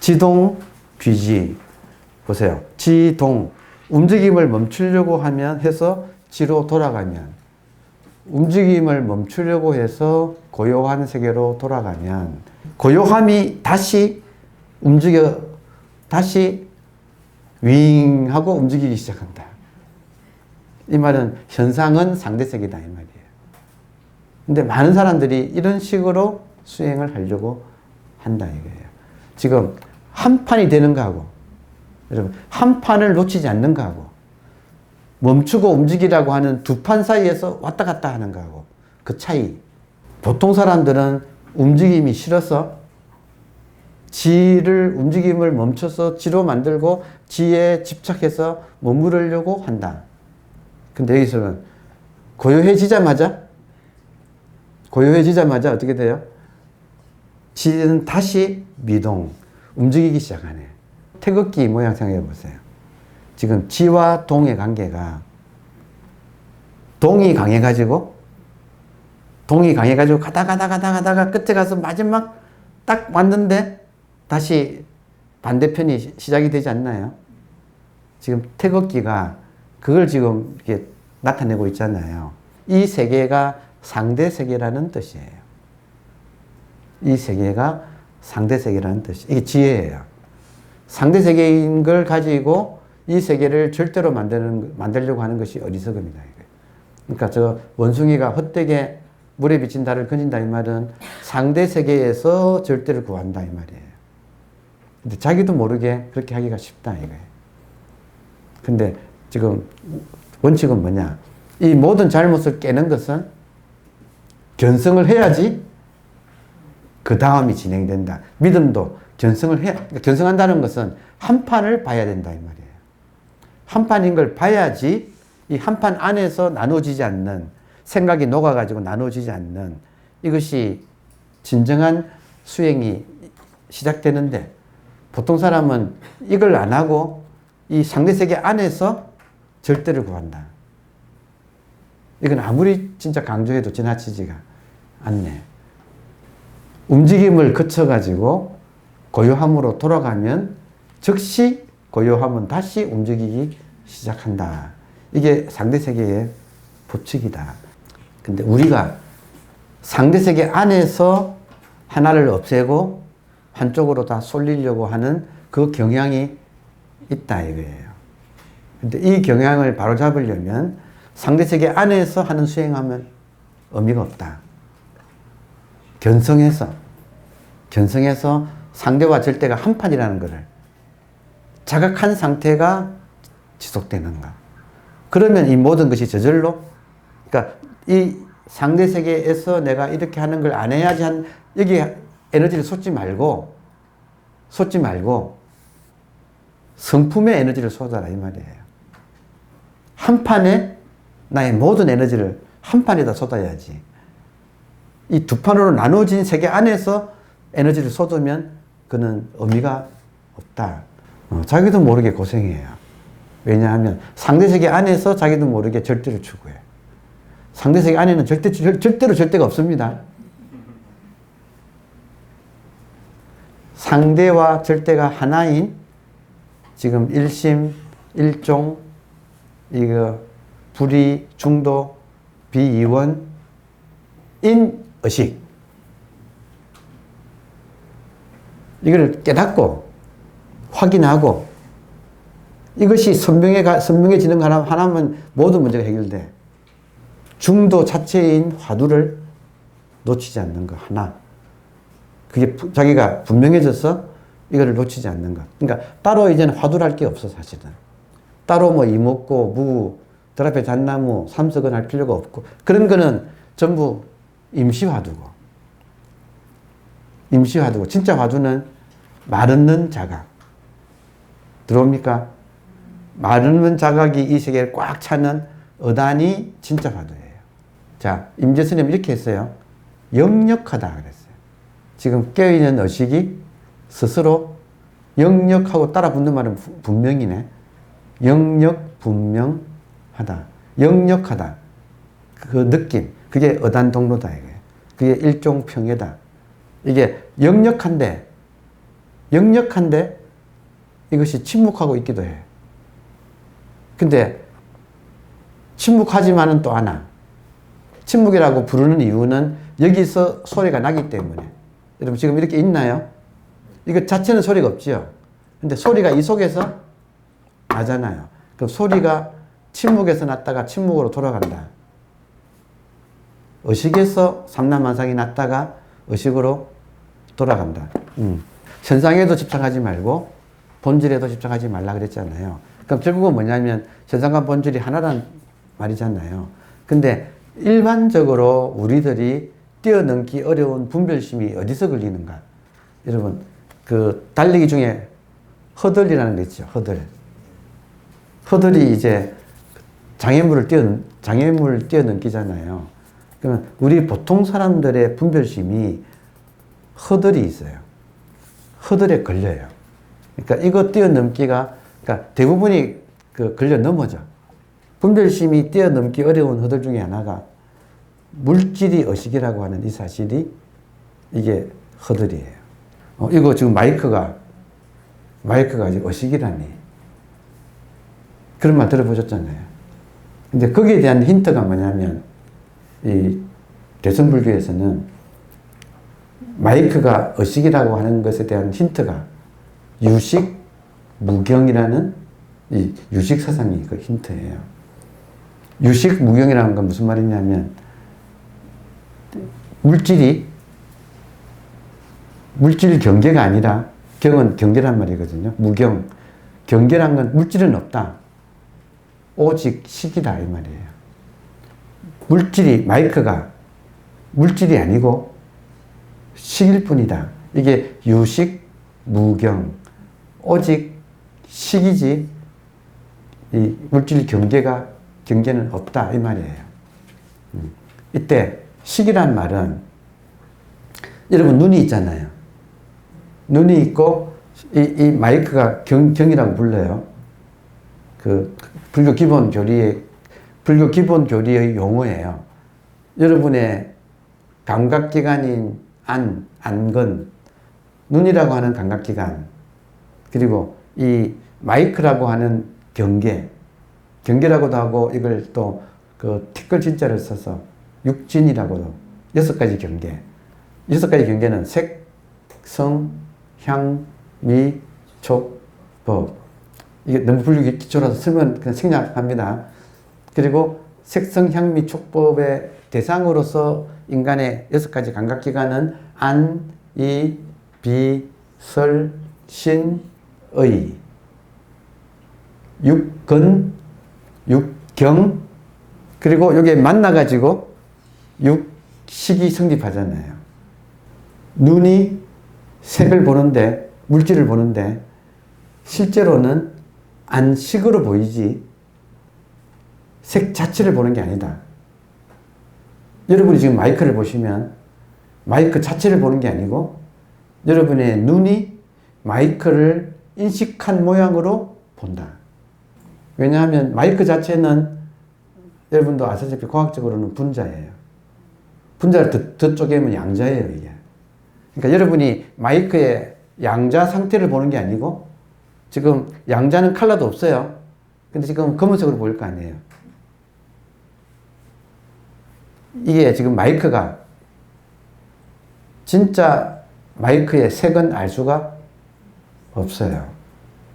지동, 귀지. 보세요. 지동, 움직임을 멈추려고 하면 해서 지로 돌아가면, 움직임을 멈추려고 해서 고요한 세계로 돌아가면, 고요함이 다시 움직여, 다시 윙 하고 움직이기 시작한다. 이 말은 현상은 상대세계다 이 말이에요. 근데 많은 사람들이 이런 식으로 수행을 하려고 한다 이거예요. 지금 한 판이 되는 거하고, 여러분, 한 판을 놓치지 않는 거하고, 멈추고 움직이라고 하는 두 판 사이에서 왔다 갔다 하는 거하고, 그 차이. 보통 사람들은 움직임이 싫어서 지를, 움직임을 멈춰서 지로 만들고 지에 집착해서 머무르려고 한다. 근데 여기서는 고요해지자마자 어떻게 돼요? 지는 다시 미동, 움직이기 시작하네. 태극기 모양 생각해 보세요. 지금 지와 동의 관계가, 동이 강해가지고 가다가 끝에 가서 마지막 딱 왔는데 다시 반대편이 시작이 되지 않나요? 지금 태극기가 그걸 지금 이렇게 나타내고 있잖아요. 이 세계가 상대 세계라는 뜻이에요. 이 세계가 상대 세계라는 뜻이, 이게 지혜예요. 상대 세계인 걸 가지고 이 세계를 절대로 만들려고 하는 것이 어리석음이다. 그러니까 저 원숭이가 헛되게 물에 비친 달을 건진다 이 말은 상대 세계에서 절대를 구한다 이 말이에요. 근데 자기도 모르게 그렇게 하기가 쉽다 이거예요. 근데 지금 원칙은 뭐냐? 이 모든 잘못을 깨는 것은 견성을 해야지 그 다음이 진행된다. 믿음도 견성을 해야, 견성한다는 것은 한 판을 봐야 된다 이 말이에요. 한 판인 걸 봐야지 이 한 판 안에서 나눠지지 않는, 생각이 녹아가지고 나눠지지 않는 이것이 진정한 수행이 시작되는데, 보통 사람은 이걸 안 하고 이 상대세계 안에서 절대를 구한다. 이건 아무리 진짜 강조해도 지나치지가 않네. 움직임을 거쳐가지고 고요함으로 돌아가면 즉시 고요함은 다시 움직이기 시작한다. 이게 상대세계의 법칙이다. 근데 우리가 상대세계 안에서 하나를 없애고 한쪽으로 다 쏠리려고 하는 그 경향이 있다 이거예요. 근데 이 경향을 바로잡으려면 상대세계 안에서 하는 수행하면 의미가 없다. 견성해서 상대와 절대가 한 판이라는 것을 자각한 상태가 지속되는가. 그러면 이 모든 것이 저절로, 그러니까 이 상대세계에서 내가 이렇게 하는 걸 안 해야지 여기 에너지를 쏟지 말고 성품의 에너지를 쏟아라 이 말이에요. 한 판에 나의 모든 에너지를 한 판에다 쏟아야지. 이 두 판으로 나눠진 세계 안에서 에너지를 쏟으면 그는 의미가 없다. 자기도 모르게 고생해요. 왜냐하면 상대세계 안에서 자기도 모르게 절대를 추구해. 상대세계 안에는 절대로 절대가 없습니다. 상대와 절대가 하나인 지금 일심, 일종, 이거 불의, 중도, 비이원, 인의식. 이걸 깨닫고 확인하고 이것이 선명해지는 거 하나면 모든 문제가 해결돼. 중도 자체인 화두를 놓치지 않는 거 하나. 그게 자기가 분명해져서 이거를 놓치지 않는 것. 그러니까 따로 이제는 화두랄 게 없어 사실은. 따로 뭐 이목고 무, 들 앞에 잣나무, 삼석은 할 필요가 없고 그런 거는 전부 임시화두고. 임시화두고 진짜 화두는 말 없는 자각. 들어옵니까? 말 없는 자각이 이 세계를 꽉 차는 어단이 진짜 화두예요. 자, 임재스님 이렇게 했어요. 역력하다 그랬어요. 지금 깨어있는 의식이 스스로 역력하고 따라 붙는 말은 분명이네. 역력 분명하다. 역력하다. 그 느낌. 그게 어단동로다 이거예요. 그게 일종평해다. 이게 역력한데 역력한데 이것이 침묵하고 있기도 해. 근데 침묵하지만은 또 않아. 침묵이라고 부르는 이유는 여기서 소리가 나기 때문에. 여러분 지금 이렇게 있나요? 이거 자체는 소리가 없지요. 근데 소리가 이 속에서 나잖아요. 그럼 소리가 침묵에서 났다가 침묵으로 돌아간다. 의식에서 삼라만상이 났다가 의식으로 돌아간다. 현상에도 집착하지 말고 본질에도 집착하지 말라 그랬잖아요. 그럼 결국은 뭐냐면 현상과 본질이 하나란 말이잖아요. 근데 일반적으로 우리들이 뛰어넘기 어려운 분별심이 어디서 걸리는가? 여러분 그 달리기 중에 허들이라는 게 있죠. 허들이 이제 장애물을 뛰어넘기잖아요. 그러면 우리 보통 사람들의 분별심이 허들이 있어요. 허들에 걸려요. 그러니까 이거 뛰어넘기가, 그러니까 대부분이 걸려 넘어져. 분별심이 뛰어넘기 어려운 허들 중에 하나가 물질이 의식이라고 하는 이 사실이 이게 허들이에요. 이거 지금 마이크가 지금 의식이라니. 그런 말 들어보셨잖아요. 근데 거기에 대한 힌트가 뭐냐면, 이 대승불교에서는 마이크가 의식이라고 하는 것에 대한 힌트가 유식, 무경이라는 이 유식 사상이 그 힌트예요. 유식, 무경이라는 건 무슨 말이냐면, 물질 경계가 아니라, 경은 경계란 말이거든요. 무경. 경계란 건 물질은 없다. 오직 식이다 이 말이에요. 마이크가 물질이 아니고 식일 뿐이다. 이게 유식, 무경. 오직 식이지 이 물질 경계는 없다 이 말이에요. 이때 식이란 말은 여러분 눈이 있잖아요. 눈이 있고 이 마이크가 경이라고 불러요. 그 불교 기본 교리의 용어예요. 여러분의 감각기관인 안건, 눈이라고 하는 감각기관, 그리고 이 마이크라고 하는 경계라고도 하고, 이걸 또 그 티끌 진자를 써서 육진이라고도, 6가지 경계. 6가지 경계는 색, 성, 향, 미, 촉, 법. 이게 너무 불교 기초라서 쓰면 그냥 생략합니다. 그리고 색성, 향미, 촉법의 대상으로서 인간의 6가지 감각기관은 안, 이, 비, 설, 신, 의. 육근, 육경, 그리고 여기에 만나가지고 육식이 성립하잖아요. 눈이 색을 보는데, 물질을 보는데, 실제로는 안식으로 보이지 색 자체를 보는 게 아니다. 여러분이 지금 마이크를 보시면 마이크 자체를 보는 게 아니고 여러분의 눈이 마이크를 인식한 모양으로 본다. 왜냐하면 마이크 자체는 여러분도 아시다시피 과학적으로는 분자예요. 분자를 더 쪼개면 양자예요, 이게. 그러니까 여러분이 마이크의 양자 상태를 보는 게 아니고 지금 양자는 컬러도 없어요. 근데 지금 검은색으로 보일 거 아니에요. 이게 지금 마이크가 진짜 마이크의 색은 알 수가 없어요.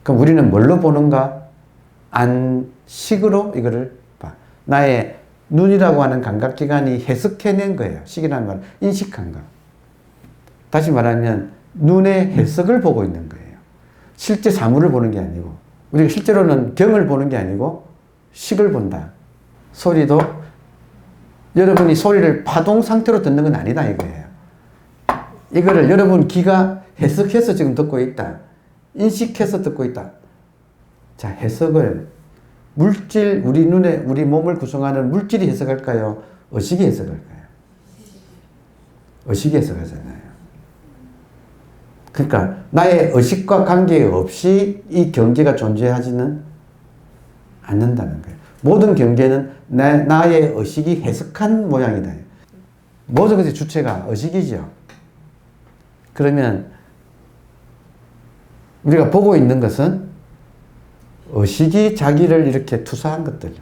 그럼 우리는 뭘로 보는가? 안식으로 이거를 봐. 나의 눈이라고 하는 감각기관이 해석해낸 거예요. 식이라는 말은 인식한 거. 다시 말하면 눈의 해석을 보고 있는 거예요. 실제 사물을 보는 게 아니고, 우리가 실제로는 경을 보는 게 아니고 식을 본다. 소리도 여러분이 소리를 파동 상태로 듣는 건 아니다 이거예요. 이거를 여러분 귀가 해석해서 지금 듣고 있다. 인식해서 듣고 있다. 자, 해석을 물질, 우리 눈에 우리 몸을 구성하는 물질이 해석할까요? 의식이 해석할까요? 의식이 해석하잖아요. 그러니까 나의 의식과 관계없이 이 경계가 존재하지는 않는다는 거예요. 모든 경계는 나의 의식이 해석한 모양이다. 모든 것의 주체가 의식이죠. 그러면 우리가 보고 있는 것은 의식이 자기를 이렇게 투사한 것들.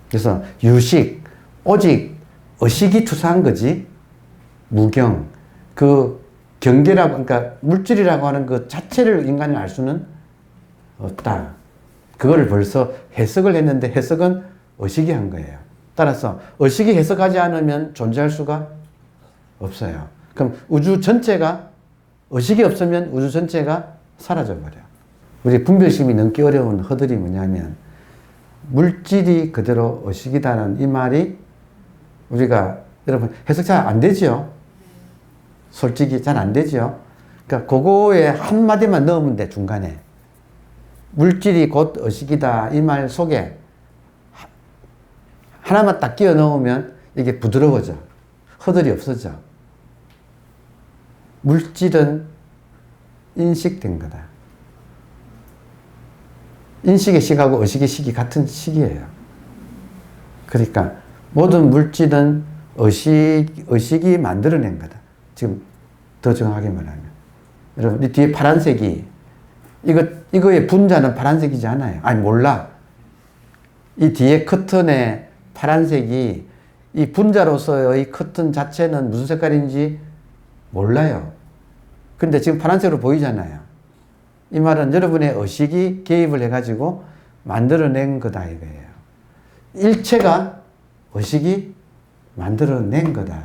그래서 유식, 오직 의식이 투사한 거지, 무경, 그 경계라고, 그러니까 물질이라고 하는 그 자체를 인간이 알 수는 없다. 그거를 벌써 해석을 했는데 해석은 의식이 한 거예요. 따라서 의식이 해석하지 않으면 존재할 수가 없어요. 그럼 우주 전체가, 의식이 없으면 우주 전체가 사라져버려. 우리 분별심이 넘기 어려운 허들이 뭐냐면 물질이 그대로 의식이다는 이 말이 우리가 여러분 해석 잘 안 되죠? 솔직히 잘 안 되죠? 그러니까 그거에 한마디만 넣으면 돼, 중간에. 물질이 곧 의식이다 이 말 속에 하나만 딱 끼워 넣으면 이게 부드러워져. 허들이 없어져. 물질은 인식된 거다. 인식의 식하고 의식의 식이 같은 식이에요. 그러니까 모든 물질은 의식이 만들어낸 거다. 지금 더 정확하게 말하면. 여러분, 이 뒤에 파란색이, 이거의 분자는 파란색이지 않아요. 아니, 몰라. 이 뒤에 커튼의 파란색이 이 분자로서의 커튼 자체는 무슨 색깔인지 몰라요. 근데 지금 파란색으로 보이잖아요. 이 말은 여러분의 의식이 개입을 해가지고 만들어낸 거다 이거예요. 일체가 의식이 만들어낸 거다.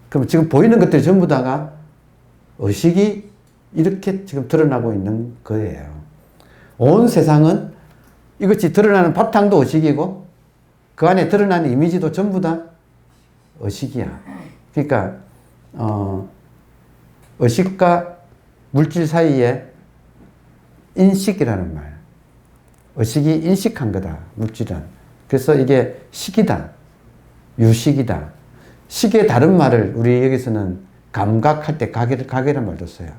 그럼 지금 보이는 것들이 전부 다가 의식이 이렇게 지금 드러나고 있는 거예요. 온 세상은 이것이 드러나는 바탕도 의식이고 그 안에 드러나는 이미지도 전부 다 의식이야. 그러니까 의식과 물질 사이에 인식이라는 말. 의식이 인식한 거다, 물질은. 그래서 이게 식이다, 유식이다. 식의 다른 말을 우리 여기서는 감각할 때 가게란 말도 써요.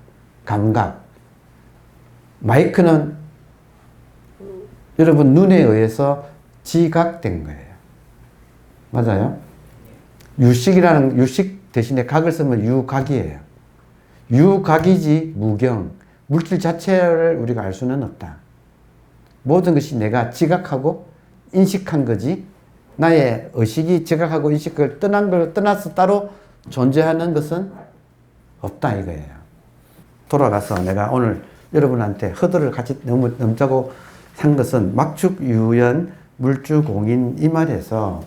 감각. 마이크는 여러분 눈에 의해서 지각된 거예요. 맞아요? 유식 대신에 각을 쓰면 유각이에요. 유각이지 무경. 물질 자체를 우리가 알 수는 없다. 모든 것이 내가 지각하고 인식한 거지 나의 의식이 지각하고 인식을 떠나서 따로 존재하는 것은 없다 이거예요. 돌아가서 내가 오늘 여러분한테 허들을 같이 넘자고 산 것은 막축유연 물주공인 이 말에서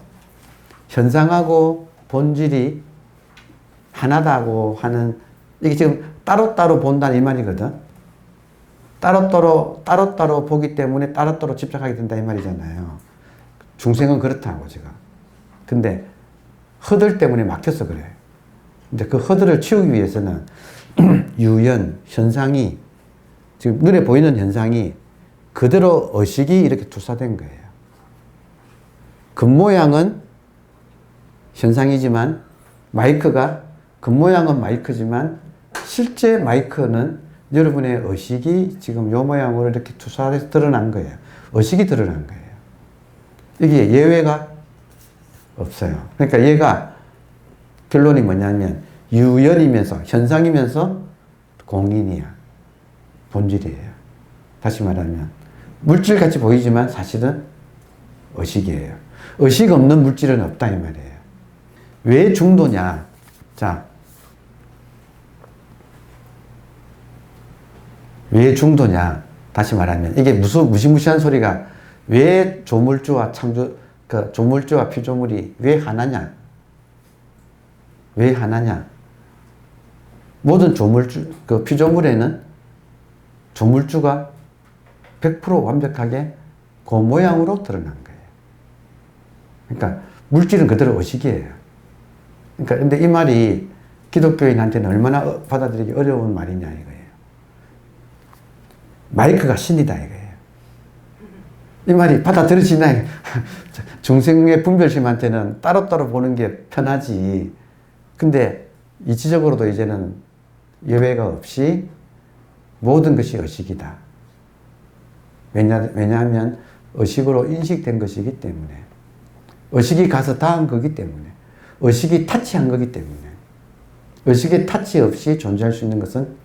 현상하고 본질이 하나다고 하는, 이게 지금 따로따로 본다는 이 말이거든. 따로따로 보기 때문에 따로따로 집착하게 된다 이 말이잖아요. 중생은 그렇다고 제가. 근데 허들 때문에 막혀서 그래. 근데 그 허들을 치우기 위해서는 유연, 현상이, 지금 눈에 보이는 현상이 그대로 의식이 이렇게 투사된 거예요. 겉모양은 현상이지만 마이크가, 겉모양은 마이크지만 실제 마이크는 여러분의 의식이 지금 요 모양으로 이렇게 투사해서 드러난 거예요. 의식이 드러난 거예요. 이게 예외가 없어요. 그러니까 얘가 결론이 뭐냐면 유연이면서 현상이면서 공인이야. 본질이에요. 다시 말하면 물질같이 보이지만 사실은 의식이에요. 의식 없는 물질은 없다 이 말이에요. 왜 중도냐? 자, 왜 중도냐? 다시 말하면 이게 무시무시한 소리가 왜 조물주와 조물주와 피조물이 왜 하나냐? 왜 하나냐? 모든 피조물에는 조물주가 100% 완벽하게 그 모양으로 드러난 거예요. 그러니까 물질은 그대로 의식이에요. 그러니까 근데 이 말이 기독교인한테는 얼마나 받아들이기 어려운 말이냐 이거예요. 마이크가 신이다 이거예요. 이 말이 받아들여지나요? 중생의 분별심한테는 따로따로 보는 게 편하지. 근데 이치적으로도 이제는 예외가 없이 모든 것이 의식이다. 왜냐하면 의식으로 인식된 것이기 때문에. 의식이 가서 닿은 거기 때문에. 의식이 타치한 거기 때문에. 의식의 타치 없이 존재할 수 있는 것은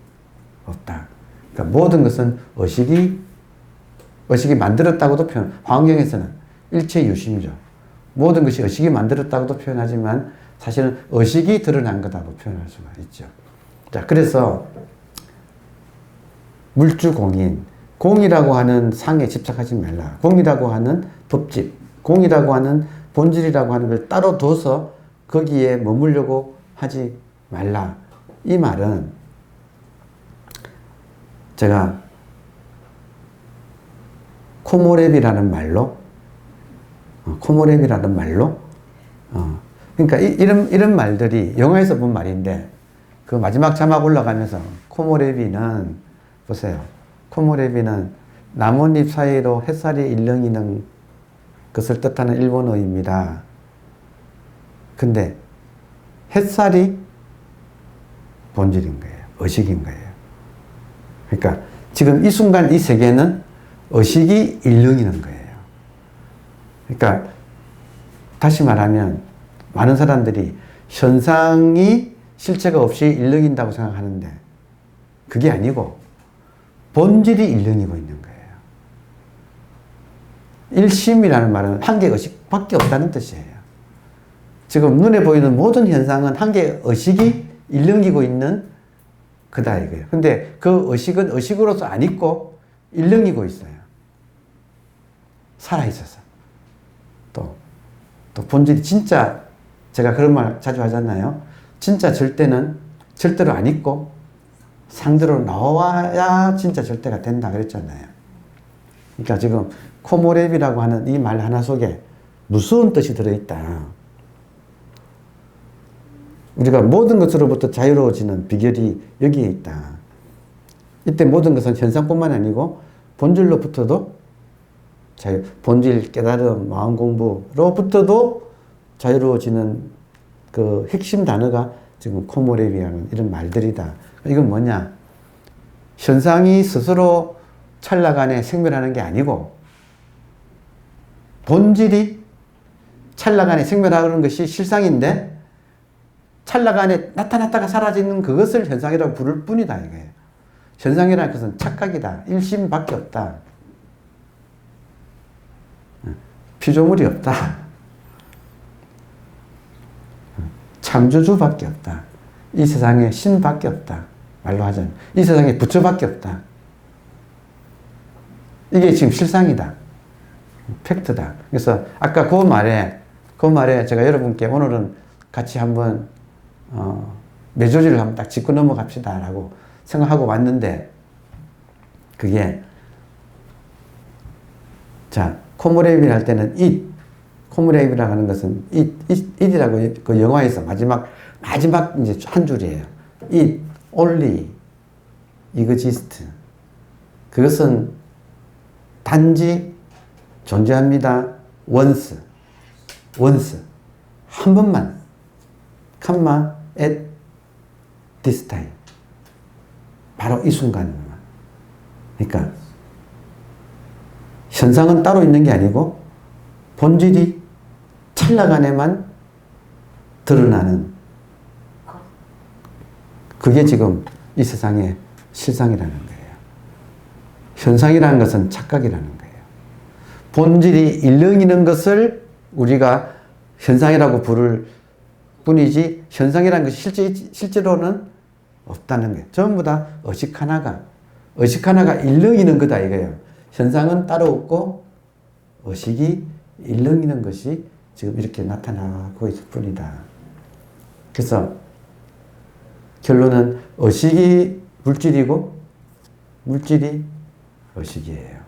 없다. 그러니까 모든 것은 의식이 만들었다고도 표현, 환경에서는 일체 유심이죠. 모든 것이 의식이 만들었다고도 표현하지만 사실은 의식이 드러난 거다고 표현할 수가 있죠. 자, 그래서 물주공인, 공이라고 하는 상에 집착하지 말라. 공이라고 하는 법집, 공이라고 하는 본질이라고 하는 걸 따로 둬서 거기에 머물려고 하지 말라. 이 말은 제가 코모레비라는 말로 그러니까 이런 말들이 영화에서 본 말인데 그 마지막 자막 올라가면서 코모레비는 보세요. 코모레비는 나뭇잎 사이로 햇살이 일렁이는 것을 뜻하는 일본어입니다. 근데 햇살이 본질인 거예요. 의식인 거예요. 그러니까 지금 이 순간 이 세계는 의식이 일렁이는 거예요. 그러니까 다시 말하면 많은 사람들이 현상이 실체가 없이 일렁인다고 생각하는데 그게 아니고 본질이 일렁이고 있는 거예요. 일심이라는 말은 한 개의 의식밖에 없다는 뜻이에요. 지금 눈에 보이는 모든 현상은 한 개의 의식이 일렁이고 있는 그다 이거예요. 근데 그 의식은 의식으로서 안 있고 일렁이고 있어요. 살아있어서. 또 본질이 진짜 제가 그런 말 자주 하잖아요. 진짜 절대는 절대로 안 있고 상대로 나와야 진짜 절대가 된다 그랬잖아요. 그러니까 지금 코모레비라고 하는 이 말 하나 속에 무서운 뜻이 들어있다. 우리가 모든 것으로부터 자유로워지는 비결이 여기에 있다. 이때 모든 것은 현상뿐만 아니고 본질로부터도 본질, 깨달음, 마음 공부로부터도 자유로워지는 그 핵심 단어가 지금 코모레비라는 이런 말들이다. 이건 뭐냐? 현상이 스스로 찰나간에 생멸하는 게 아니고 본질이 찰나간에 생멸하는 것이 실상인데 찰나간에 나타났다가 사라지는 그것을 현상이라고 부를 뿐이다 이거예요. 현상이라는 것은 착각이다. 일심밖에 없다. 피조물이 없다. 창조주밖에 없다. 이 세상에 신밖에 없다. 말로 하자면 이 세상에 부처밖에 없다. 이게 지금 실상이다. 팩트다. 그래서 아까 그 말에 제가 여러분께 오늘은 같이 한번 매조지를 한번 딱 짚고 넘어갑시다 라고 생각하고 왔는데 그게 자 코모레이비를 할 때는 코모레이비라고 하는 것은 it이라고 그 영화에서 마지막 이제 한 줄이에요. it, only, exist. 그것은 단지 존재합니다. once. 한 번만. comma at this time. 바로 이 순간만. 그러니까 현상은 따로 있는 게 아니고 본질이 찰나간에만 드러나는 그게 지금 이 세상의 실상이라는 거예요. 현상이라는 것은 착각이라는 거예요. 본질이 일렁이는 것을 우리가 현상이라고 부를 뿐이지 현상이라는 것이 실제로는 없다는 거예요. 전부 다 의식 하나가 일렁이는 거다 이거예요. 현상은 따로 없고 의식이 일렁이는 것이 지금 이렇게 나타나고 있을 뿐이다. 그래서 결론은 의식이 물질이고 물질이 의식이에요.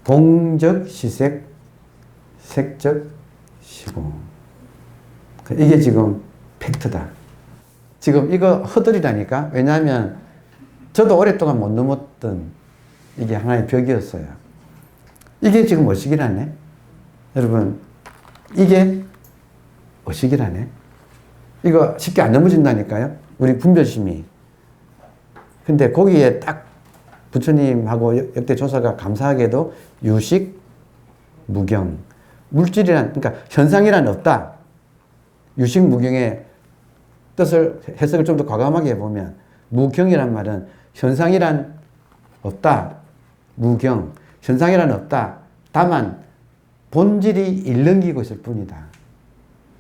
동적 시색, 색적 시공. 이게 지금 팩트다. 지금 이거 허들이라니까. 왜냐하면 저도 오랫동안 못 넘었던 이게 하나의 벽이었어요. 이게 지금 의식이라네. 여러분, 이게 의식이라네. 이거 쉽게 안 넘어진다니까요. 우리 분별심이. 근데 거기에 딱 부처님하고 역대 조사가 감사하게도 유식, 무경. 그러니까 현상이란 없다. 유식, 무경의 뜻을 해석을 좀 더 과감하게 해보면 무경이란 말은 현상이란 없다. 무경. 현상이라는 없다. 다만 본질이 일렁기고 있을 뿐이다.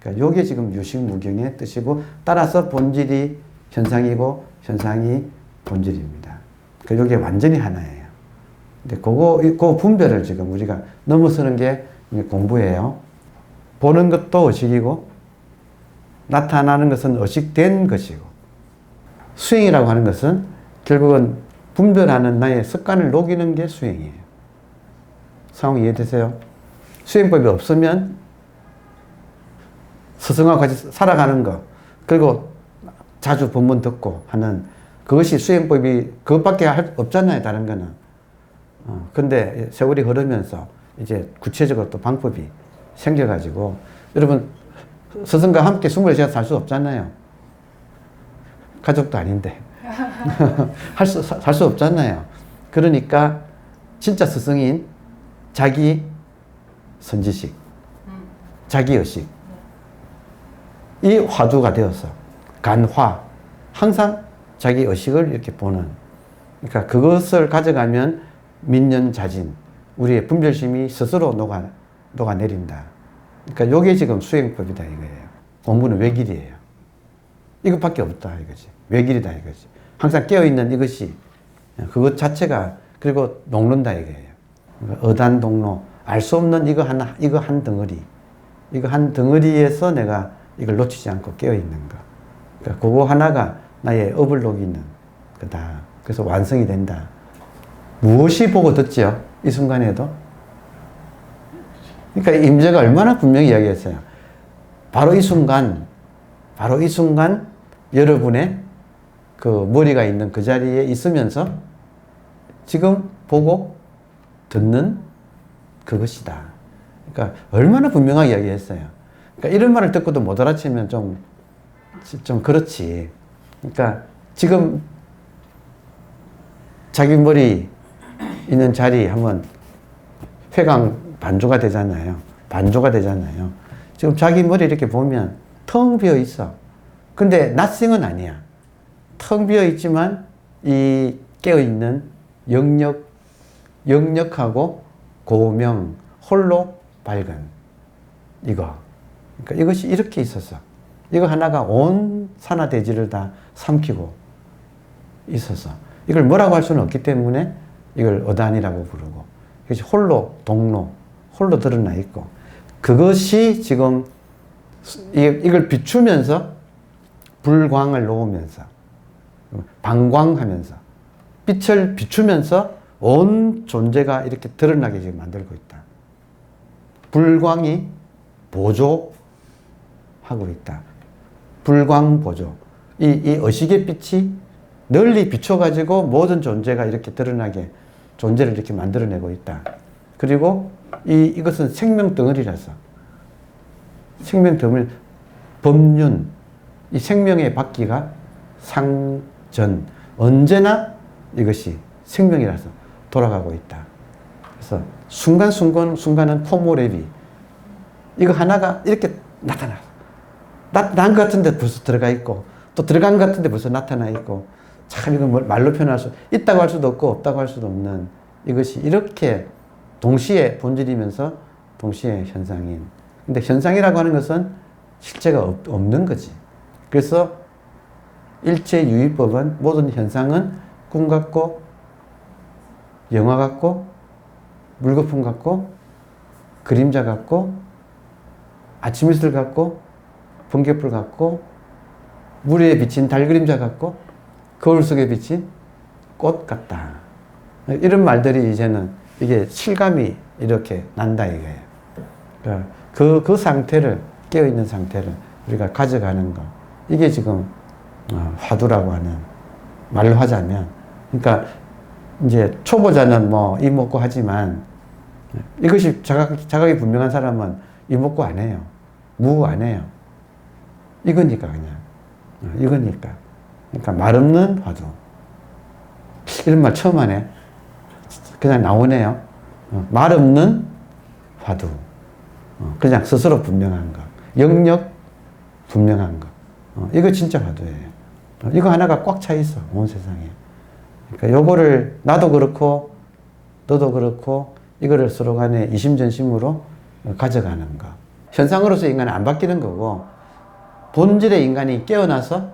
그러니까 요게 지금 유식무경의 뜻이고 따라서 본질이 현상이고 현상이 본질입니다. 그러니까 요게 완전히 하나예요. 근데 그 분별을 지금 우리가 넘어서는 게 공부예요. 보는 것도 의식이고 나타나는 것은 의식된 것이고 수행이라고 하는 것은 결국은 분별하는 나의 습관을 녹이는 게 수행이에요. 상황 이해되세요? 수행법이 없으면 스승하고 같이 살아가는 거 그리고 자주 본문 듣고 하는 그것이 수행법이 그것밖에 없잖아요. 다른 거는. 근데 세월이 흐르면서 이제 구체적으로 또 방법이 생겨가지고 여러분 스승과 함께 24시간 살 수 없잖아요. 가족도 아닌데 살 수 없잖아요. 그러니까 진짜 스승인 자기 선지식, 자기 의식 이 화두가 되어서 간화 항상 자기 의식을 이렇게 보는 그러니까 그것을 가져가면 민연자진 우리의 분별심이 스스로 녹아내린다. 그러니까 요게 지금 수행법이다 이거예요. 공부는 외길이에요. 이것밖에 없다 이거지. 외길이다 이거지. 항상 깨어있는 이것이 그것 자체가 그리고 녹는다 이거예요. 그러니까 어단동로 알 수 없는 이거 한 덩어리 이거 한 덩어리에서 내가 이걸 놓치지 않고 깨어있는 거. 그러니까 그거 하나가 나의 업을 녹이는 거다. 그래서 완성이 된다. 무엇이 보고 듣죠? 이 순간에도. 그러니까 임재가 얼마나 분명히 이야기했어요. 바로 이 순간 여러분의 그 머리가 있는 그 자리에 있으면서 지금 보고 듣는 그것이다. 그러니까 얼마나 분명하게 이야기했어요. 그러니까 이런 말을 듣고도 못 알아채면 좀 그렇지. 그러니까 지금 자기 머리 있는 자리 하면 회광 반조가 되잖아요. 지금 자기 머리 이렇게 보면 텅 비어 있어. 근데 낯생은 아니야. 텅 비어 있지만 이 깨어 있는 영역하고 고명, 홀로 밝은 이거. 그러니까 이것이 이렇게 있었어. 이거 하나가 온 산하대지를 다 삼키고 있어서 이걸 뭐라고 할 수는 없기 때문에 이걸 어단이라고 부르고 그것이 홀로 동로, 홀로 드러나 있고 그것이 지금 이걸 비추면서 불광을 놓으면서 방광하면서 빛을 비추면서 온 존재가 이렇게 드러나게 지금 만들고 있다. 불광이 보조하고 있다. 불광 보조. 이 의식의 빛이 널리 비춰가지고 모든 존재가 이렇게 드러나게 존재를 이렇게 만들어내고 있다. 그리고 이것은 생명 덩어리라서 생명 덩어리 법륜 이 생명의 바퀴가 상전 언제나 이것이 생명이라서 돌아가고 있다. 그래서 순간은 코모레비 이거 하나가 이렇게 나타나. 나타난 것 같은데 벌써 들어가 있고 또 들어간 것 같은데 벌써 나타나 있고 참 이거 말로 표현할 수 있다고 할 수도 없고 없다고 할 수도 없는 이것이 이렇게 동시에 본질이면서 동시에 현상인. 근데 현상이라고 하는 것은 실체가 없는 거지. 그래서 일체유의법은 모든 현상은 꿈 같고 영화 같고 물거품 같고 그림자 같고 아침 이슬 같고 번개불 같고 물 위에 비친 달 그림자 같고 거울 속에 비친 꽃 같다. 이런 말들이 이제는 이게 실감이 이렇게 난다 이거예요. 그러니까 그 상태를 깨어있는 상태를 우리가 가져가는 거 이게 지금 화두라고 하는 말로 하자면 그러니까 이제 초보자는 뭐 이목구 하지만 이것이 자각이 분명한 사람은 이목구 안 해요. 무 안 해요. 이거니까 그냥 이거니까 그러니까 말 없는 화두 이런 말 처음 하네. 그냥 나오네요. 말 없는 화두 그냥 스스로 분명한 거 영역 분명한 거 이거 진짜 화두예요. 이거 하나가 꽉 차 있어 온 세상에. 그러니까 요거를 나도 그렇고 너도 그렇고 이거를 서로 간에 이심전심으로 가져가는 거. 현상으로서 인간은 안 바뀌는 거고 본질의 인간이 깨어나서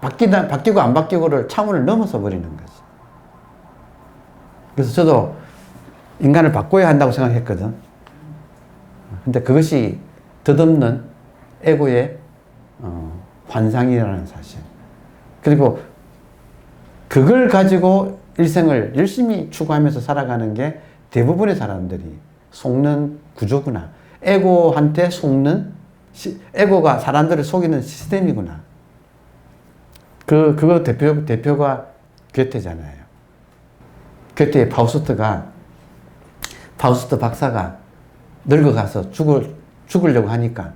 바뀌고 안 바뀌고를 차원을 넘어서 버리는 거지. 그래서 저도 인간을 바꿔야 한다고 생각했거든. 근데 그것이 덧없는 에고의 환상이라는 사실. 그리고 그걸 가지고 일생을 열심히 추구하면서 살아가는 게 대부분의 사람들이 속는 구조구나. 에고한테 속는, 에고가 사람들을 속이는 시스템이구나. 그거 대표가 괴테잖아요. 괴테의 파우스트 박사가 늙어가서 죽으려고 하니까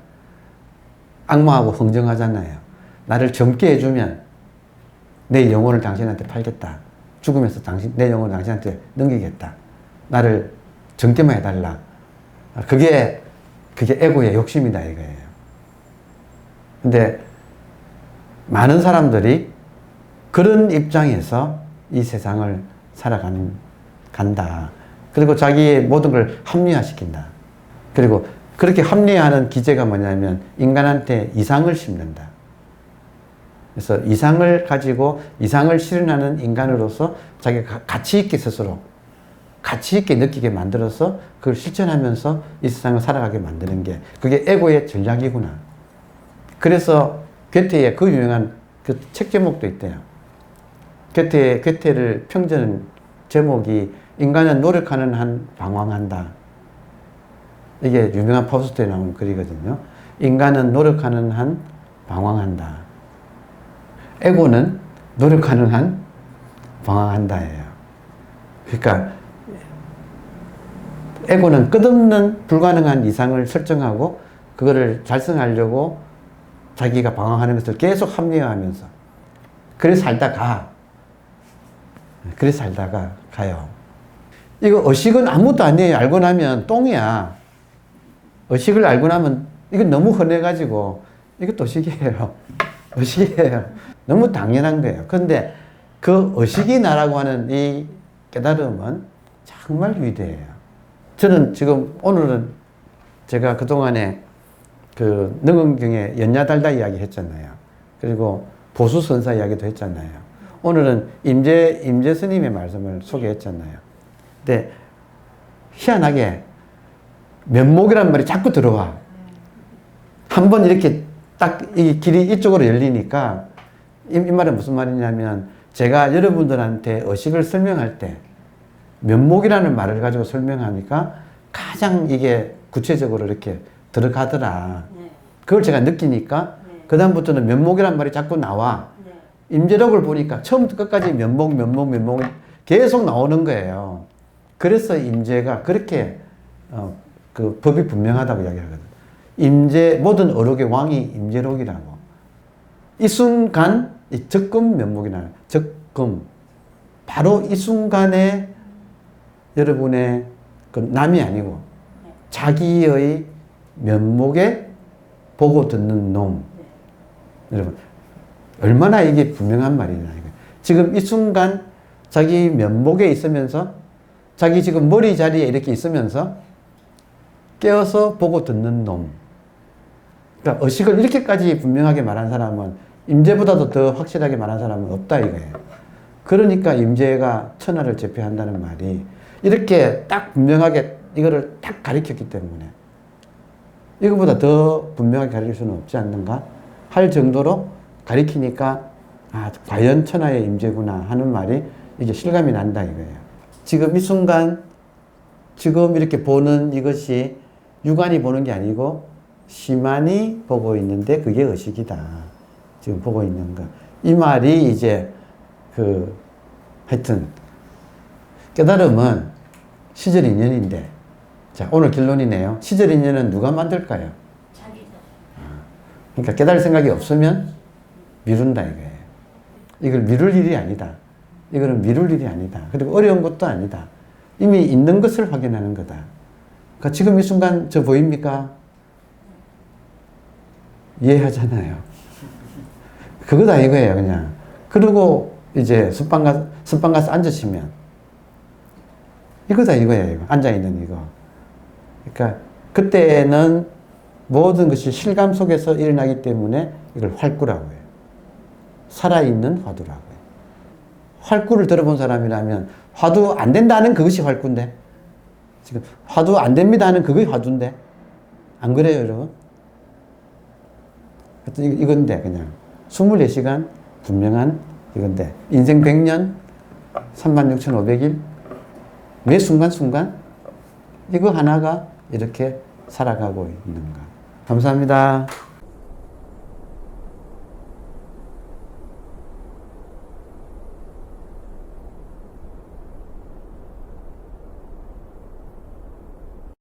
악마하고 흥정하잖아요. 나를 젊게 해주면 내 영혼을 당신한테 팔겠다. 죽으면서 내 영혼을 당신한테 넘기겠다. 나를 젊게만 해달라. 그게 에고의 욕심이다 이거예요. 근데 많은 사람들이 그런 입장에서 이 세상을 간다. 그리고 자기의 모든 걸 합리화시킨다. 그리고 그렇게 합리화하는 기제가 뭐냐면 인간한테 이상을 심는다. 그래서 이상을 가지고 이상을 실현하는 인간으로서 자기가 가치 있게 스스로 가치 있게 느끼게 만들어서 그걸 실천하면서 이 세상을 살아가게 만드는 게 그게 에고의 전략이구나. 그래서 괴테의 그 유명한 그 책 제목도 있대요. 괴테를 평전 제목이 인간은 노력하는 한 방황한다. 이게 유명한 파우스트에 나오는 글이거든요. 인간은 노력하는 한 방황한다. 에고는 노력하는 한 방황한다예요. 그러니까 에고는 끝없는 불가능한 이상을 설정하고 그거를 달성하려고 자기가 방황하는 것을 계속 합리화하면서 그래서 살다가 가요. 이거 의식은 아무것도 아니에요. 알고 나면 똥이야. 의식을 알고 나면 이건 너무 흔해가지고 이것도 의식이에요. 의식이에요. 너무 당연한 거예요. 그런데 그 의식이 나라고 하는 이 깨달음은 정말 위대해요. 저는 지금 오늘은 제가 그동안에 그 능은경의 연야달다 이야기 했잖아요. 그리고 보수선사 이야기도 했잖아요. 오늘은 임재 스님의 말씀을 소개했잖아요. 근데 희한하게 면목이란 말이 자꾸 들어와. 한번 이렇게 딱 이 길이 이쪽으로 열리니까 이 말은 무슨 말이냐면 제가 여러분들한테 의식을 설명할 때 면목이라는 말을 가지고 설명하니까 가장 이게 구체적으로 이렇게 들어가더라. 그걸 제가 느끼니까 그 다음부터는 면목이란 말이 자꾸 나와. 임재록을 보니까 처음부터 끝까지 면목 계속 나오는 거예요. 그래서 임재가 그렇게 그 법이 분명하다고 이야기하거든. 모든 어록의 왕이 임재록이라고. 이 순간 이 적금 면목이나 적금 바로 이 순간에 여러분의 그 남이 아니고 자기의 면목에 보고 듣는 놈. 여러분 얼마나 이게 분명한 말이냐 이거. 지금 이 순간 자기 면목에 있으면서 자기 지금 머리 자리에 이렇게 있으면서 깨어서 보고 듣는 놈. 그러니까 의식을 이렇게까지 분명하게 말한 사람은 임재보다도 더 확실하게 말한 사람은 없다 이거예요. 그러니까 임재가 천하를 제패한다는 말이 이렇게 딱 분명하게 이거를 딱 가리켰기 때문에 이거보다 더 분명하게 가르칠 수는 없지 않는가 할 정도로 가리키니까 과연 천하의 임재구나 하는 말이 이게 실감이 난다 이거예요. 지금 이 순간 지금 이렇게 보는 이것이 육안이 보는 게 아니고 심안이 보고 있는데 그게 의식이다. 지금 보고 있는 거. 이 말이 이제 하여튼 깨달음은 시절 인연인데 자 오늘 결론이네요. 시절 인연은 누가 만들까요? 자기가. 그러니까 깨달을 생각이 없으면 미룬다 이거예요. 이걸 미룰 일이 아니다. 이거는 미룰 일이 아니다. 그리고 어려운 것도 아니다. 이미 있는 것을 확인하는 거다. 그러니까 지금 이 순간 저 보입니까? 이해하잖아요. 그거다 이거예요 그냥. 그리고 이제 선방 가서 앉으시면 이거다 이거야 이거 앉아있는 이거. 그러니까 그때는 모든 것이 실감 속에서 일어나기 때문에 이걸 활구라고 해요. 살아있는 화두라고 해요. 활구를 들어본 사람이라면 화두 안 된다는 그것이 활구인데 지금 화두 안 됩니다 하는 그게 화두인데 안 그래요 여러분? 하여튼 이건데 그냥 24시간 분명한 이건데 인생 100년 36,500일 매 순간순간 이거 하나가 이렇게 살아가고 있는가. 감사합니다.